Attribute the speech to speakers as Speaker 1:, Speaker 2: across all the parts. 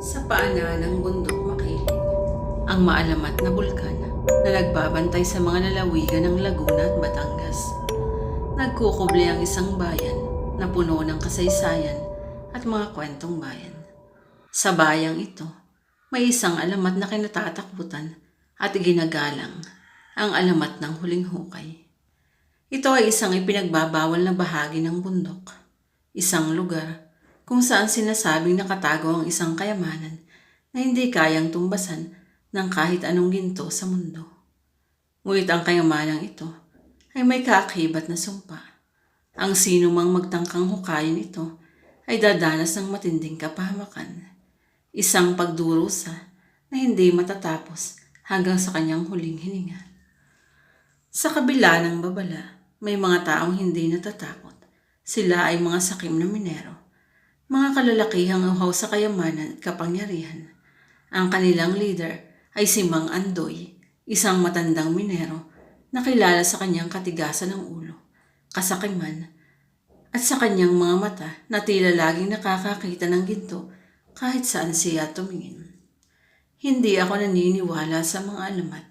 Speaker 1: Sa paanan ng bundok makiling, ang maalamat na bulkan na nagbabantay sa mga lalawigan ng Laguna at Batangas. Nagkukubli ang isang bayan na puno ng kasaysayan at mga kwentong bayan. Sa bayang ito, may isang alamat na kinatatakutan at ginagalang, ang alamat ng huling hukay. Ito ay isang ipinagbabawal na bahagi ng bundok, isang lugar kung saan sinasabing nakatago ang isang kayamanan na hindi kayang tumbasan ng kahit anong ginto sa mundo. Ngunit ang kayamanang ito ay may kaakibat na sumpa. Ang sino mang magtangkang hukayin ito ay dadanas ng matinding kapahamakan. Isang pagdurusa na hindi matatapos hanggang sa kanyang huling hininga. Sa kabila ng babala, may mga taong hindi natatakot. Sila ay mga sakim na minero. Mga kalalakihang uhaw sa kayamanan at kapangyarihan. Ang kanilang leader ay si Mang Andoy, isang matandang minero na kilala sa kanyang katigasan ng ulo, kasakiman, at sa kanyang mga mata na tila laging nakakakita ng ginto kahit saan siya tumingin. Hindi ako naniniwala sa mga alamat,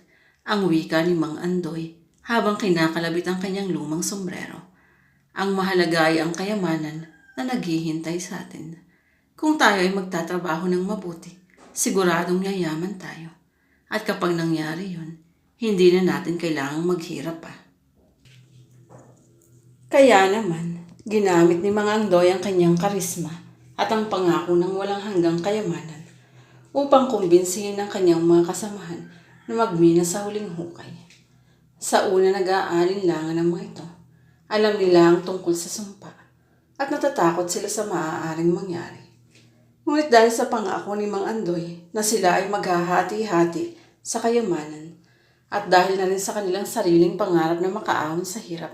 Speaker 1: ang wika ni Mang Andoy habang kinakalabit ang kanyang lumang sombrero. Ang mahalaga ay ang kayamanan na naghihintay sa atin. Kung tayo ay magtatrabaho ng mabuti, siguradong yayaman tayo. At kapag nangyari yun, hindi na natin kailangang maghirap pa. Kaya naman, ginamit ni Mang Andoy ang kanyang karisma at ang pangako ng walang hanggang kayamanan upang kumbinsihin ang kanyang mga kasamahan na magmina sa huling hukay. Sa una nag-aalinlangan ng mga ito, alam nila ang tungkol sa sumpa at natatakot sila sa maaaring mangyari. Ngunit dahil sa pangako ni Mang Andoy na sila ay maghahati-hati sa kayamanan at dahil na rin sa kanilang sariling pangarap na makaahon sa hirap,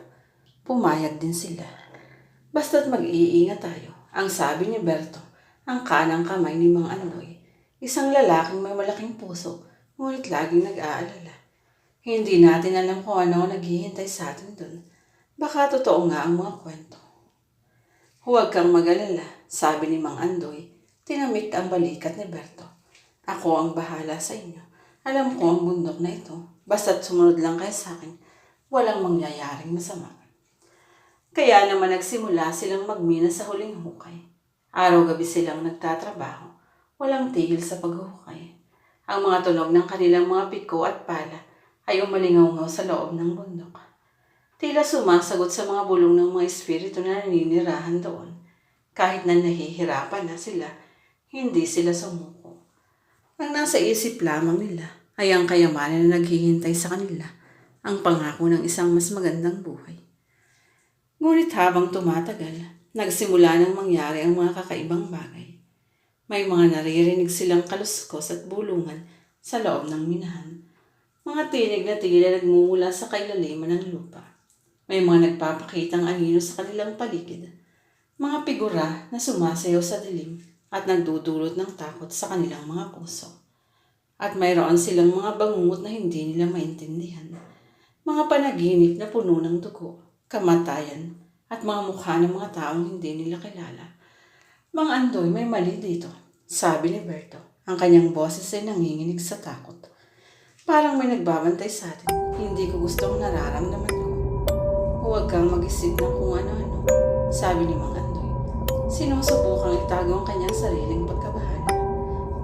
Speaker 1: pumayag din sila. Basta't mag-iingat tayo, ang sabi ni Berto, ang kanang kamay ni Mang Andoy, isang lalaking may malaking puso, ngunit laging nag-aalala. Hindi natin alam kung ano ang naghihintay sa atin dun. Baka totoo nga ang mga kwento. Huwag kang mag-alala, sabi ni Mang Andoy, tinamik ang balikat ni Berto. Ako ang bahala sa inyo. Alam ko ang bundok na ito. Basta't sumunod lang kayo sa akin, walang mangyayaring masama. Kaya naman nagsimula silang magmina sa huling hukay. Araw-gabi silang nagtatrabaho. Walang tigil sa paghuhukay. Ang mga tunog ng kanilang mga piko at pala ay umalingaw-ngaw sa loob ng bundok. Tila sumasagot sa mga bulong ng mga espiritu na naninirahan doon. Kahit na nahihirapan na sila, hindi sila sumuko. Ang nasa isip lamang nila ay ang kayamanan na naghihintay sa kanila, ang pangako ng isang mas magandang buhay. Ngunit habang tumatagal, nagsimula nang mangyari ang mga kakaibang bagay. May mga naririnig silang kaluskos at bulungan sa loob ng minahan. Mga tinig na tila nagmumula sa kailaliman ng lupa. May mga nagpapakitang anino sa kanilang paligid. Mga figura na sumasayaw sa dilim at nagdudulot ng takot sa kanilang mga puso. At mayroon silang mga bangungot na hindi nila maintindihan. Mga panaginip na puno ng dugo, kamatayan, at mga mukha ng mga taong hindi nila kilala. Mang Andoy, may mali dito, sabi ni Berto. Ang kanyang boses ay nanginginig sa takot. Parang may nagbabantay sa atin. Hindi ko gustong nararamdaman ko. Huwag kang mag-isip ng kung ano-ano, sabi ni Mang Andoy. Sinusubukang itago ang kanyang sariling pagkabahala.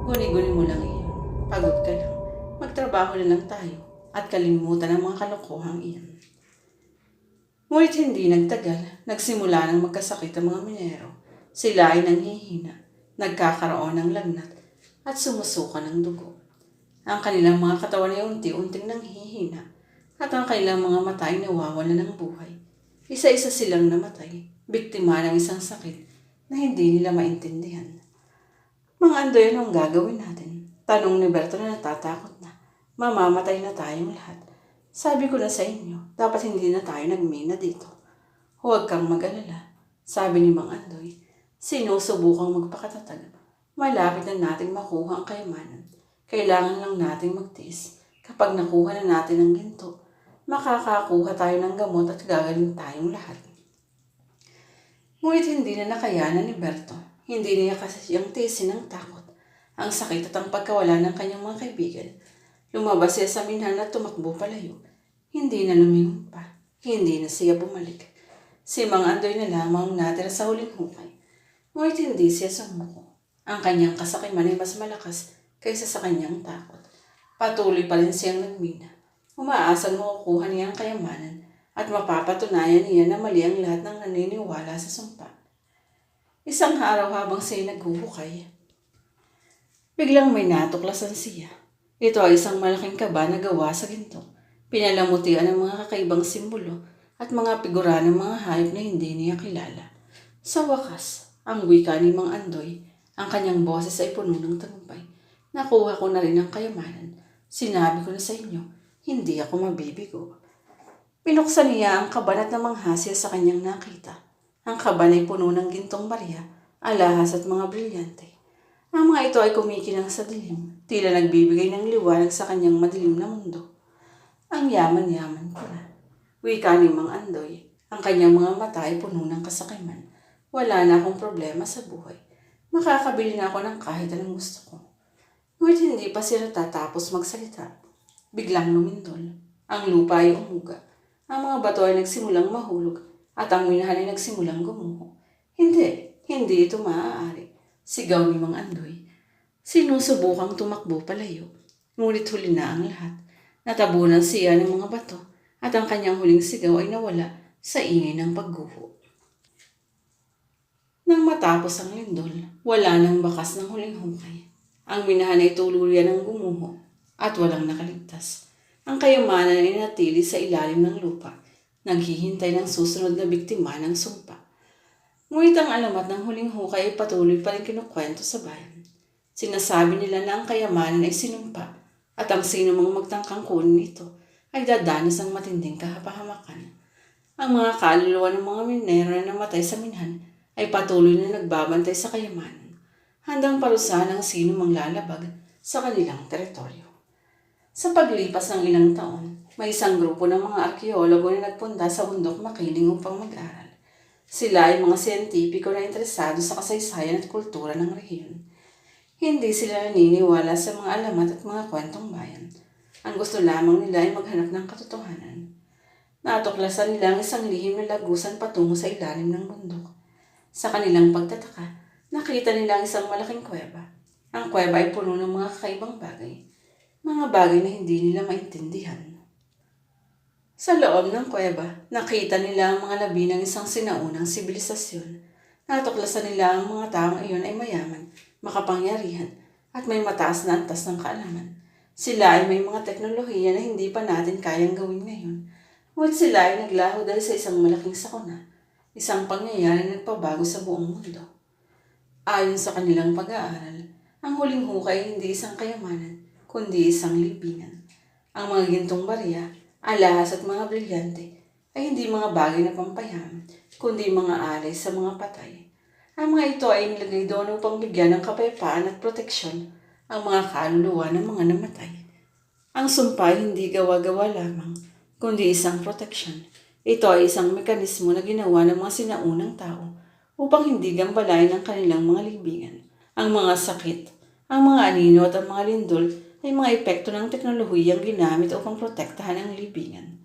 Speaker 1: Guni-guni mo lang iyon. Pagod ka lang. Magtrabaho na lang tayo at kalimutan ang mga kalokohang iyan. Ngunit hindi nagtagal, nagsimula ng magkasakit ang mga minero. Sila ay nanghihina, nagkakaroon ng lagnat at sumusuka ng dugo. Ang kanilang mga katawan ay unti-unting nanghihina at ang kanilang mga mata ay nawawalan ng buhay. Isa-isa silang namatay, biktima ng isang sakit na hindi nila maintindihan. Mga Andoy, anong gagawin natin? Tanong ni Berto na natatakot na. Mamamatay na tayong lahat. Sabi ko na sa inyo, dapat hindi na tayo nagmina dito. Huwag kang mag-alala, sabi ni Mang Andoy. Sinusubukang magpakatatag. Malapit na nating makuha ang kayamanan. Kailangan lang nating magtiis. Kapag nakuha na natin ang ginto, makakakuha tayo ng gamot at gagaling tayong lahat. Ngunit hindi na nakayanan ni Berto. Hindi niya kasi siyang tiisin ng takot. ang sakit at ang pagkawala ng kanyang mga kaibigan. Lumabas siya sa minhan at tumakbo palayo. Hindi na lumingon pa. Hindi na siya bumalik. Si Mang Andoy na lamang natira sa huling hukay. Ngunit hindi siya sumuko. Ang kanyang kasakiman ay mas malakas kaysa sa kanyang takot. Patuloy pa rin siyang nagmina. Umaasang makukuha niya ang kayamanan at mapapatunayan niya na mali ang lahat ng naniniwala sa sumpa. Isang araw habang siya naghuhukay, biglang may natuklasan siya. Ito ay isang malaking kaba na gawa sa ginto. Pinalamutian ng mga kakaibang simbolo at mga figura ng mga hayop na hindi niya kilala. Sa wakas, ang wika ni Mang Andoy, ang kanyang boses ay puno ng tagumpay. Nakuha ko na rin ang kayamanan. Sinabi ko na sa inyo, hindi ako mabibigo. Pinuksan niya ang kaban at namanghasya sa kanyang nakita. Ang kaban ay puno ng gintong barya, alahas at mga brilyante. Ang mga ito ay kumikinang sa dilim, tila nagbibigay ng liwanag sa kanyang madilim na mundo. Ang yaman-yaman ko na. Wika ni Mang Andoy, ang kanyang mga mata ay puno ng kasakiman. Wala na akong problema sa buhay. Makakabili na ako ng kahit anong gusto ko. Ngunit hindi pa siya natatapos magsalita. Biglang lumindol. Ang lupa ay umuga. Ang mga bato ay nagsimulang mahulog at ang minahan ay nagsimulang gumuho. Hindi ito maaari. Sigaw ni Mang Andoy. Sinusubukang tumakbo palayo. Ngunit huli na ang lahat. Natabunan siya ng mga bato at ang kanyang huling sigaw ay nawala sa ingay ng pagguho. Nang matapos ang lindol, wala nang bakas ng huling hukay. Ang minahan ay tuluyan ng gumuho at walang nakaligtas. Ang kayamanan ay natili sa ilalim ng lupa, naghihintay ng susunod na biktima ng sumpa. Ngunit ang alamat ng huling hukay ay patuloy pa rin kinukwento sa bayan. Sinasabi nila na ang kayamanan ay sinumpa at ang sino mang magtangkang kunin ito ay dadanas ng matinding kahapahamakan. Ang mga kaluluwa ng mga minero na namatay sa minhan ay patuloy na nagbabantay sa kayamanan, handang parusahan ang sino mang lalabag sa kanilang teritoryo. Sa paglipas ng ilang taon, may isang grupo ng mga arkeologo na nagpunta sa bundok Makiling upang mag-aral. Sila ay mga siyentipiko na interesado sa kasaysayan at kultura ng rehiyon. Hindi sila naniniwala sa mga alamat at mga kwentong bayan. Ang gusto lamang nila ay maghanap ng katotohanan. Natuklasan nila ang isang lihim na lagusan patungo sa ilalim ng bundok. Sa kanilang pagtataka, nakita nila ang isang malaking kuweba. Ang kuweba ay puno ng mga kakaibang bagay. Mga bagay na hindi nila maintindihan. Sa loob ng kuweba, nakita nila ang mga labi ng isang sinaunang sibilisasyon. Natuklasan nila ang mga taong iyon ay mayaman, makapangyarihan, at may mataas na antas ng kaalaman. Sila ay may mga teknolohiya na hindi pa natin kayang gawin ngayon. Ngunit sila ay naglaho dahil sa isang malaking sakuna, isang pangyayari na nagpabago sa buong mundo. Ayon sa kanilang pag-aaral, ang huling hukay ay hindi isang kayamanan, kundi isang libingan. Ang mga gintong barya, alahas at mga brilyante ay hindi mga bagay na pampayaman, kundi mga alay sa mga patay. Ang mga ito ay nilagay doon upang bigyan ng kapayapaan at proteksyon ang mga kaluluwa ng mga namatay. Ang sumpa ay hindi gawa-gawa lamang, kundi isang proteksyon. Ito ay isang mekanismo na ginawa ng mga sinaunang tao upang hindi gambalain ang kanilang mga libingan. Ang mga sakit, ang mga anino at ang mga lindol ay mga epekto ng teknolohiyang ginamit upang protektahan ang libingan.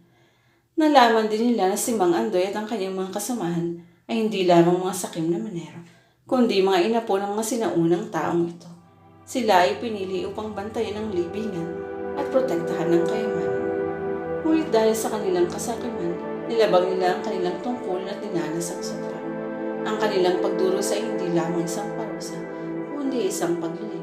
Speaker 1: Nalaman din nila na si Mang Andoy at ang kanyang mga kasamahan ay hindi lamang mga sakim na manero, kundi mga inapo ng mga sinaunang taong ito. Sila ay pinili upang bantayan ang libingan at protektahan ng kayamanan. Ngunit dahil sa kanilang kasakiman, nilabag nila ang kanilang tungkulin at dinanas ang sumpa. Ang kanilang pagdurusa ay hindi lamang isang parusa, kundi isang paglilingkod.